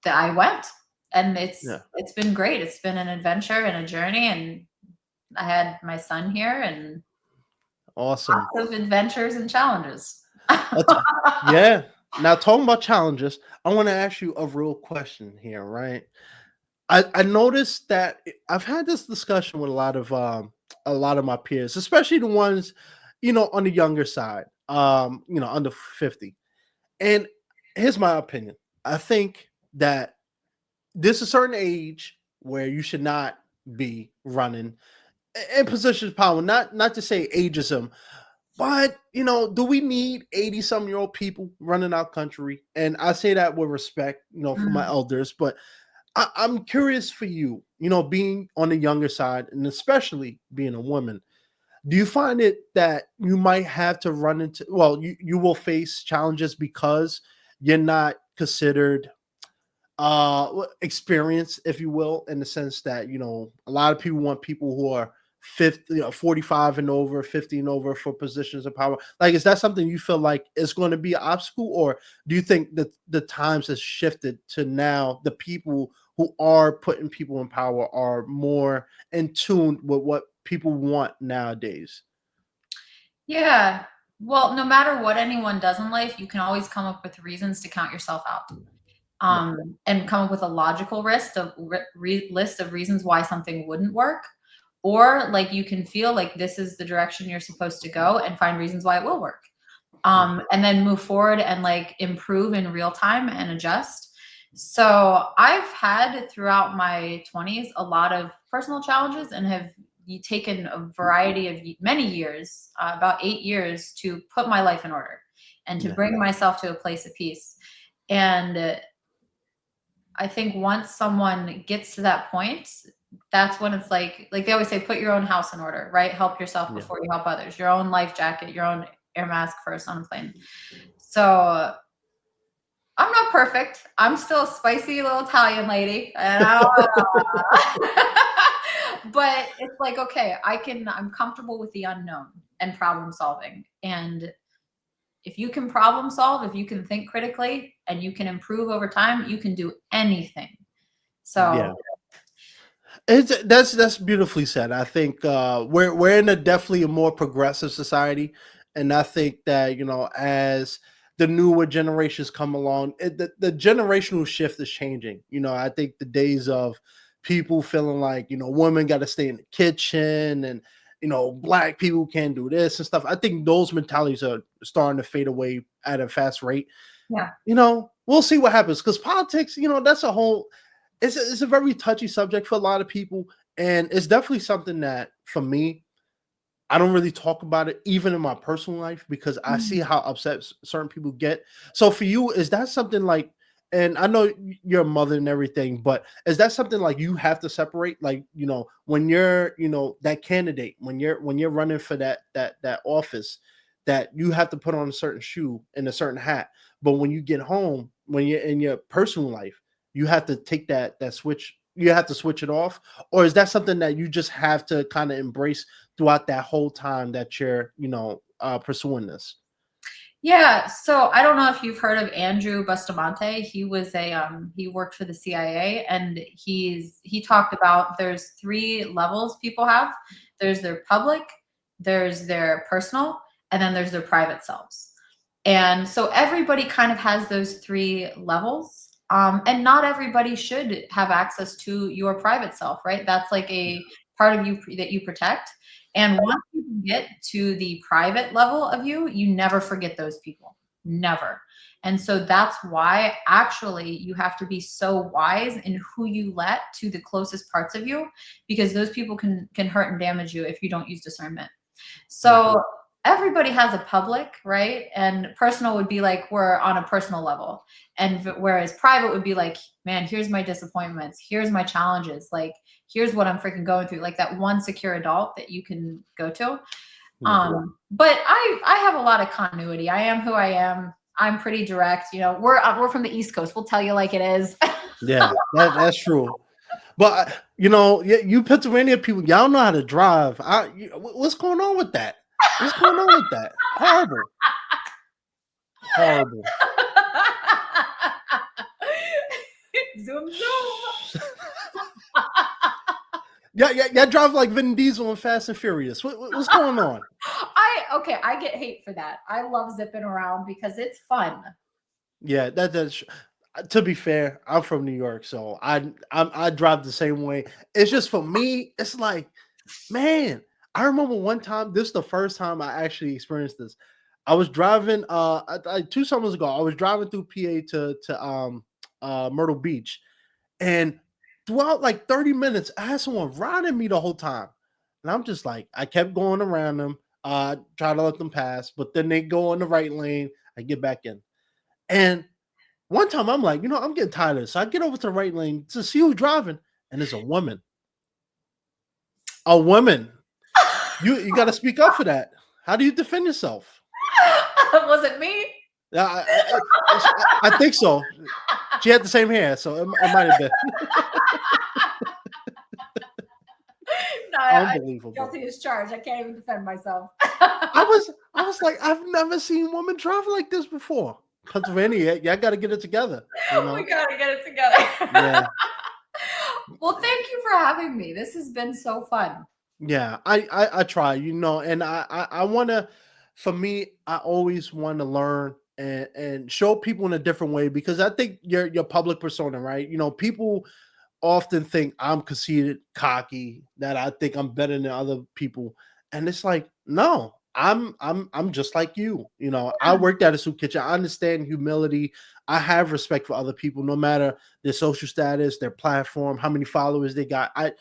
[SPEAKER 2] that I went. And
[SPEAKER 1] Yeah,
[SPEAKER 2] it's been great. It's been an adventure and a journey, and I had my son here and
[SPEAKER 1] awesome.
[SPEAKER 2] lots of adventures and challenges.
[SPEAKER 1] Yeah. Now, talking about challenges, I want to ask you a real question here, right? I noticed that I've had this discussion with a lot of my peers, especially the ones, you know, on the younger side, you know, under 50. And here's my opinion. I think that there's a certain age where you should not be running in positions of power. Not to say ageism, but, you know, do we need 80-some-year-old people running our country? And I say that with respect, you know, for my
[SPEAKER 2] Mm.
[SPEAKER 1] elders. But I'm curious for you, you know, being on the younger side and especially being a woman, do you find it that you might have to run into, well, you will face challenges because you're not considered experience, if you will, in the sense that a lot of people want people who are 50, 45 and over, 50 and over for positions of power. Like, is that something you feel like is going to be an obstacle, or do you think that the times has shifted to now the people who are putting people in power are more in tune with what people want nowadays?
[SPEAKER 2] Yeah. Well, no matter what anyone does in life, you can always come up with reasons to count yourself out.
[SPEAKER 1] Yeah,
[SPEAKER 2] And come up with a logical list of reasons why something wouldn't work. Or like you can feel like this is the direction you're supposed to go and find reasons why it will work.
[SPEAKER 1] yeah,
[SPEAKER 2] And then move forward and like improve in real time and adjust. So I've had throughout my 20s a lot of personal challenges and have taken a variety of many years, about 8 years, to put my life in order and to
[SPEAKER 1] yeah,
[SPEAKER 2] bring myself to a place of peace. And I think once someone gets to that point, that's when it's like they always say, put your own house in order, right? Help yourself
[SPEAKER 1] yeah.
[SPEAKER 2] before you help others. Your own life jacket, your own air mask first on a plane. So I'm not perfect. I'm still a spicy little Italian lady, and but it's like, okay, I'm comfortable with the unknown and problem solving. And if you can problem solve, if you can think critically and you can improve over time, you can do anything. So
[SPEAKER 1] Yeah. That's beautifully said. I think we're in a definitely a more progressive society, and I think that as the newer generations come along, the generational shift is changing. I think the days of people feeling like women got to stay in the kitchen, and black people can't do this and stuff. I think those mentalities are starting to fade away at a fast rate.
[SPEAKER 2] yeah.
[SPEAKER 1] We'll see what happens, because politics, that's a whole it's a very touchy subject for a lot of people, and it's definitely something that for me, I don't really talk about it even in my personal life, because I see how upset certain people get. So for you, is that something like, and I know you're a mother and everything, but is that something like you have to separate, like when you're that candidate, when you're running for that office, that you have to put on a certain shoe and a certain hat, but when you get home, when you're in your personal life, you have to take that switch, you have to switch it off, or is that something that you just have to kind of embrace throughout that whole time that you're pursuing this?
[SPEAKER 2] Yeah, so I don't know if you've heard of Andrew Bustamante. He worked for the CIA, and he talked about there's three levels people have. There's their public, there's their personal, and then there's their private selves. And so everybody kind of has those three levels. And not everybody should have access to your private self, right? That's like a part of you that you protect. And once you can get to the private level of you, you never forget those people. Never. And so that's why actually you have to be so wise in who you let to the closest parts of you, because those people can hurt and damage you if you don't use discernment.
[SPEAKER 1] Yeah,
[SPEAKER 2] So everybody has a public, right? And personal would be like we're on a personal level. And whereas private would be like, man, here's my disappointments, here's my challenges, like here's what I'm freaking going through, like that one secure adult that you can go to.
[SPEAKER 1] yeah,
[SPEAKER 2] But I have a lot of continuity. I am who I am. I'm pretty direct. We're from the East Coast. We'll tell you like it is.
[SPEAKER 1] yeah. That's true. But you Pennsylvania people, y'all know how to drive. What's going on with that? What's going on with that? Horrible, horrible.
[SPEAKER 2] Zoom zoom.
[SPEAKER 1] Yeah, yeah, yeah. Drive like Vin Diesel and Fast and Furious. What's going on?
[SPEAKER 2] I get hate for that. I love zipping around because it's fun.
[SPEAKER 1] Yeah, that's to be fair. I'm from New York, so I drive the same way. It's just for me. It's like, man, I remember one time. This is the first time I actually experienced this. I was driving 2 summers ago. I was driving through PA to Myrtle Beach, and throughout like 30 minutes, I had someone riding me the whole time. And I'm just like, I kept going around them, try to let them pass, but then they go in the right lane. I get back in. And one time I'm like, I'm getting tired of this. So I get over to the right lane to see who's driving, and it's a woman. A woman. You got to speak up for that. How do you defend yourself?
[SPEAKER 2] Was it me?
[SPEAKER 1] I think so. She had the same hair, so it might have been
[SPEAKER 2] No, I'm
[SPEAKER 1] unbelievable.
[SPEAKER 2] guilty as charged. I can't even defend myself.
[SPEAKER 1] I was like, I've never seen women drive like this before. Pennsylvania, y'all got to get it together.
[SPEAKER 2] We gotta get it together.
[SPEAKER 1] Yeah,
[SPEAKER 2] Well, thank you for having me. This has been so fun.
[SPEAKER 1] yeah. I try, and I want to. For me, I always want to learn and show people in a different way because I think your public persona, right? People often think I'm conceited, cocky, that I think I'm better than other people. And it's like, no, I'm just like you. I
[SPEAKER 2] Yeah.
[SPEAKER 1] worked at a soup kitchen. I understand humility. I have respect for other people, no matter their social status, their platform, how many followers they got. I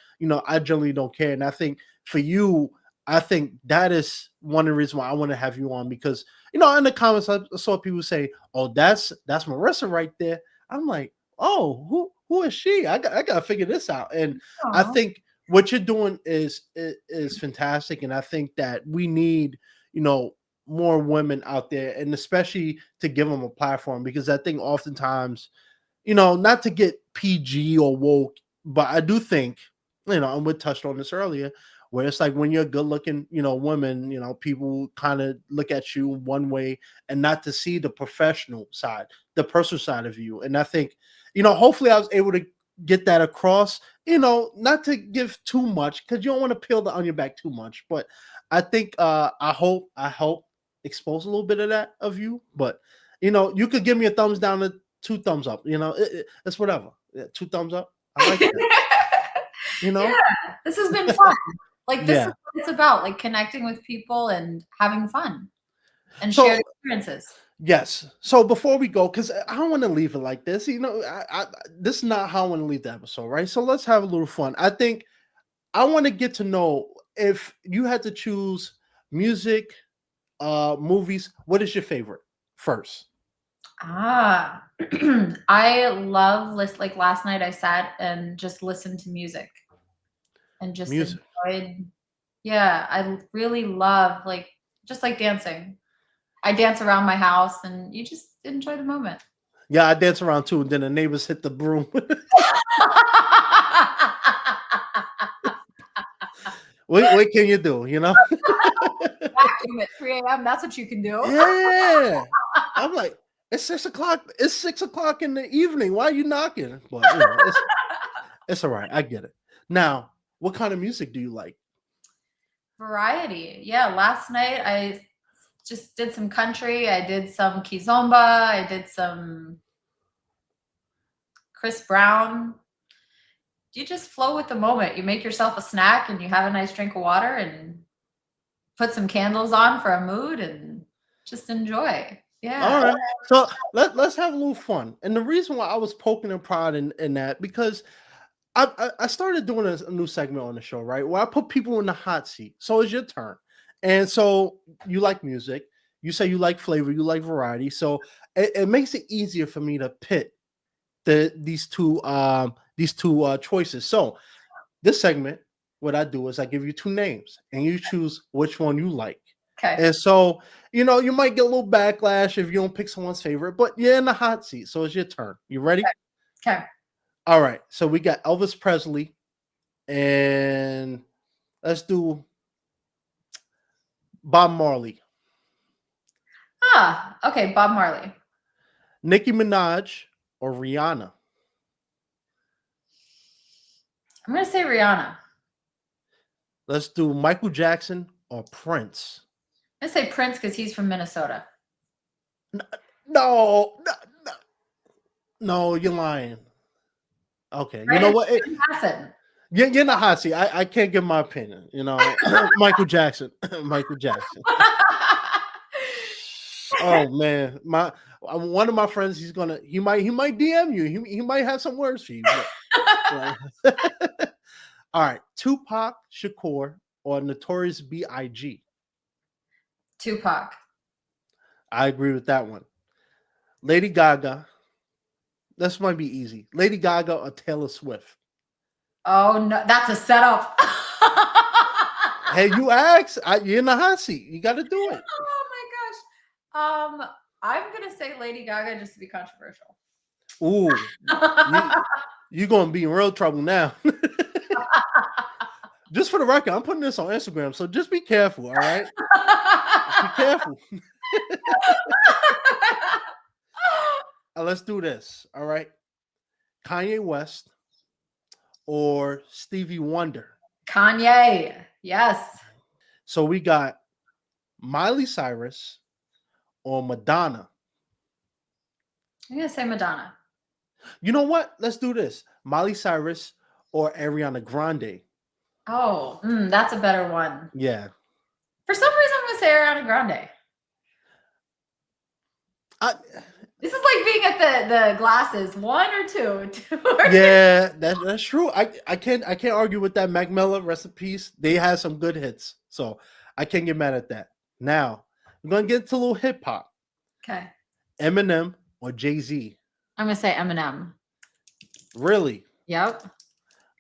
[SPEAKER 1] generally don't care. And I think for you, I think that is one of the reasons why I want to have you on because in the comments I saw people say, "Oh, that's Marissa right there." I'm like, oh, who is she? I gotta figure this out. And I
[SPEAKER 2] Aw.
[SPEAKER 1] think what you're doing is fantastic. And I think that we need, you know, more women out there, and especially to give them a platform because I think oftentimes, not to get PG or woke, but I do think, and we touched on this earlier, where it's like when you're a good looking, woman, people kind of look at you one way and not to see the professional side, the personal side of you. And I think, hopefully I was able to get that across, not to give too much because you don't want to peel the onion back too much. But I think I hope expose a little bit of that of you. But you could give me a thumbs down to two thumbs up. It's whatever. Yeah, two thumbs up. I like that. You know?
[SPEAKER 2] Yeah, this has been fun. Like, this is
[SPEAKER 1] Yeah.
[SPEAKER 2] what it's about, like, connecting with people and having fun and shared
[SPEAKER 1] So
[SPEAKER 2] experiences.
[SPEAKER 1] yes. So before we go, because I don't want to leave it like this. This is not how I want to leave the episode, right? So let's have a little fun. I think I want to get to know if you had to choose music, movies. What is your favorite first?
[SPEAKER 2] Ah, I love like last night I sat and just listened to music and just
[SPEAKER 1] Music.
[SPEAKER 2] enjoyed. Yeah, I really love like just like dancing. I dance around my house and you just enjoy the moment.
[SPEAKER 1] Yeah, I dance around too, and then the neighbors hit the broom. What can you do?
[SPEAKER 2] Vacuum at 3 a.m. That's what you can do.
[SPEAKER 1] Yeah. I'm like, it's 6 o'clock. It's 6 o'clock in the evening. Why are you knocking? But it's all right. I get it. Now, what kind of music do you like?
[SPEAKER 2] Variety. Yeah, last night I just did some country. I did some kizomba. I did some Chris Brown. You just flow with the moment. You make yourself a snack and you have a nice drink of water and put some candles on for a mood and just enjoy.
[SPEAKER 1] All
[SPEAKER 2] Yeah.
[SPEAKER 1] right. So let's have a little fun. And the reason why I was poking and prodding in that because I started doing a new segment on the show, right? Where I put people in the hot seat. So it's your turn. And so you like music. You say you like flavor, you like variety. So it makes it easier for me to pit these two choices. So this segment, what I do is I give you two names and you choose which one you like.
[SPEAKER 2] Okay.
[SPEAKER 1] And so, you might get a little backlash if you don't pick someone's favorite, but you're in the hot seat. So it's your turn. You ready?
[SPEAKER 2] Okay.
[SPEAKER 1] All right. So we got Elvis Presley and let's do Bob Marley,
[SPEAKER 2] Ah, okay. Bob Marley.
[SPEAKER 1] Nicki Minaj, or Rihanna.
[SPEAKER 2] I'm going to say Rihanna.
[SPEAKER 1] Let's do Michael Jackson or Prince.
[SPEAKER 2] I'm going to say Prince because he's from Minnesota.
[SPEAKER 1] No, no, no, no, you're lying. Okay. You
[SPEAKER 2] Right?
[SPEAKER 1] know
[SPEAKER 2] It's
[SPEAKER 1] what?
[SPEAKER 2] Hassan.
[SPEAKER 1] You're in the hot seat. I can't give my opinion. Michael Jackson. Michael Jackson. Oh man, my one of my friends. He might DM you. He might have some words for you. But, all right, Tupac Shakur or Notorious B.I.G.
[SPEAKER 2] Tupac.
[SPEAKER 1] I agree with that one. Lady Gaga. This might be easy. Lady Gaga or Taylor Swift.
[SPEAKER 2] Oh, no. That's a setup.
[SPEAKER 1] Hey, you asked. You're in the hot seat. You got to do it.
[SPEAKER 2] Oh my gosh. I'm gonna say Lady Gaga just to be controversial.
[SPEAKER 1] Ooh, you you gonna be in real trouble now. Just for the record, I'm putting this on Instagram, so just be careful. All right, be careful. Let's do this. All right, Kanye West or Stevie Wonder.
[SPEAKER 2] Kanye. Yes.
[SPEAKER 1] So we got Miley Cyrus or Madonna.
[SPEAKER 2] I'm gonna say Madonna.
[SPEAKER 1] You know what? Let's do this. Miley Cyrus or Ariana Grande.
[SPEAKER 2] Oh, that's a better one.
[SPEAKER 1] Yeah.
[SPEAKER 2] For some reason, I'm gonna say Ariana Grande.
[SPEAKER 1] I,
[SPEAKER 2] This is like being at the glasses, one or two, two or
[SPEAKER 1] yeah, that's true. I can't argue with that. Mac Miller, rest in peace. They had some good hits, so I can't get mad at that. Now we're gonna get into a little hip hop.
[SPEAKER 2] Okay,
[SPEAKER 1] Eminem or Jay Z.
[SPEAKER 2] I'm gonna say Eminem.
[SPEAKER 1] Really?
[SPEAKER 2] Yep.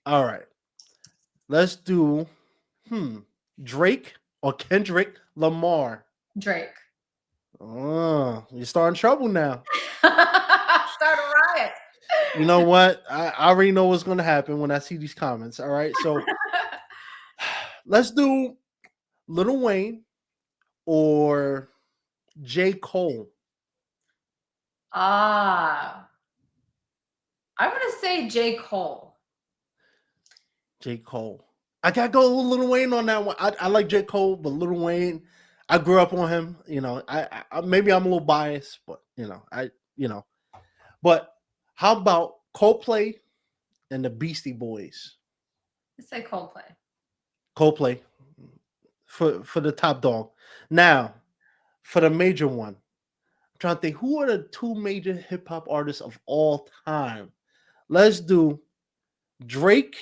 [SPEAKER 1] All right. Let's do Drake or Kendrick Lamar.
[SPEAKER 2] Drake.
[SPEAKER 1] Oh, you're starting trouble now.
[SPEAKER 2] Start a riot.
[SPEAKER 1] You know what? I already know what's going to happen when I see these comments. All right. So let's do Lil Wayne or J. Cole.
[SPEAKER 2] Ah, I'm gonna say J. Cole.
[SPEAKER 1] J. Cole. I got to go with Lil Wayne on that one. I like J. Cole, but Lil Wayne, I grew up on him. You know, maybe I'm a little biased, but, But how about Coldplay and the Beastie Boys?
[SPEAKER 2] Let's say Coldplay.
[SPEAKER 1] Coldplay for the top dog. Now, for the major one, I'm trying to think who are the two major hip hop artists of all time. Let's do Drake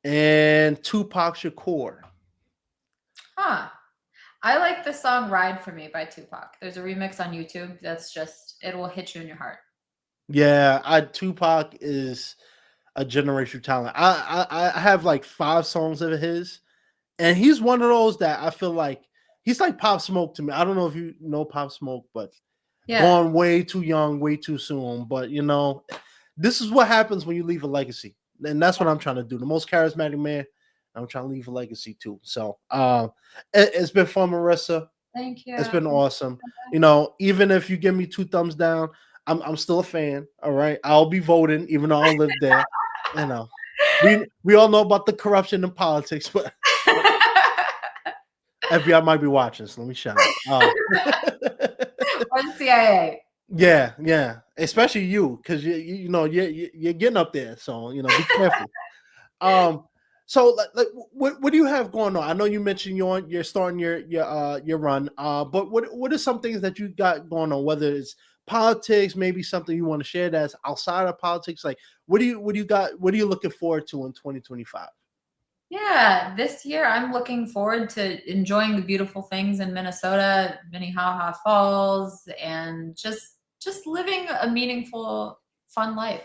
[SPEAKER 1] and Tupac Shakur.
[SPEAKER 2] Huh. I like the song Ride For Me by Tupac. There's a remix on YouTube that's just, it will hit you in your heart.
[SPEAKER 1] Yeah, Tupac is a generational talent. I have like 5 songs of his, and he's one of those that I feel like he's like Pop Smoke to me. I don't know if you know Pop Smoke, but
[SPEAKER 2] Yeah.
[SPEAKER 1] gone way too young, way too soon. But this is what happens when you leave a legacy, and that's what I'm trying to do. The most charismatic man, I'm trying to leave a legacy too. So, it's been fun, Marissa.
[SPEAKER 2] Thank you.
[SPEAKER 1] It's been awesome. Even if you give me 2 thumbs down, I'm still a fan. All right, I'll be voting, even though I don't live there. We all know about the corruption in politics, but FBI might be watching, so let me shut up.
[SPEAKER 2] Or the CIA.
[SPEAKER 1] Yeah, especially you, because you're getting up there, so be careful. So what do you have going on? I know you mentioned you're starting your run. But what are some things that you got going on? Whether it's politics, maybe something you want to share that's outside of politics. Like what do you got? What are you looking forward to in 2025?
[SPEAKER 2] Yeah, this year I'm looking forward to enjoying the beautiful things in Minnesota, Minnehaha Falls, and just living a meaningful, fun life.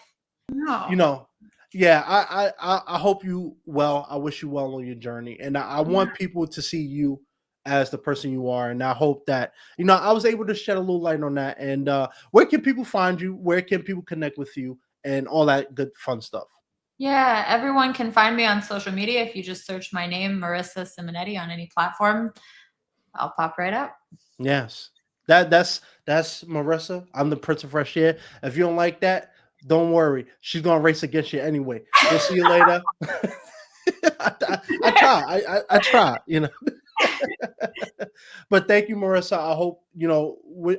[SPEAKER 1] You
[SPEAKER 2] No.
[SPEAKER 1] know, yeah, I hope you well. I wish you well on your journey, and I want people to see you as the person you are. And I hope that I was able to shed a little light on that. And where can people find you? Where can people connect with you? And all that good fun stuff.
[SPEAKER 2] Yeah, everyone can find me on social media. If you just search my name, Marisa Simonetti, on any platform, I'll pop right up.
[SPEAKER 1] Yes, that's Marissa. I'm the Prince of Fresh Air. If you don't like that, don't worry. She's gonna race against you anyway. We'll see you later. I try. I try. But thank you, Marissa. I hope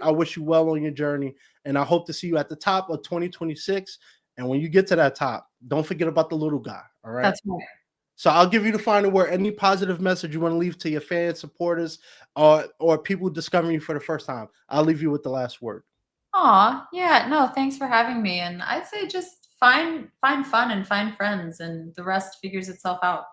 [SPEAKER 1] I wish you well on your journey, and I hope to see you at the top of 2026. And when you get to that top, don't forget about the little guy. All right.
[SPEAKER 2] That's right.
[SPEAKER 1] So I'll give you the final word. Any positive message you want to leave to your fans, supporters, or people discovering you for the first time. I'll leave you with the last word.
[SPEAKER 2] Aw, yeah, no, thanks for having me. And I'd say just find fun and find friends, and the rest figures itself out.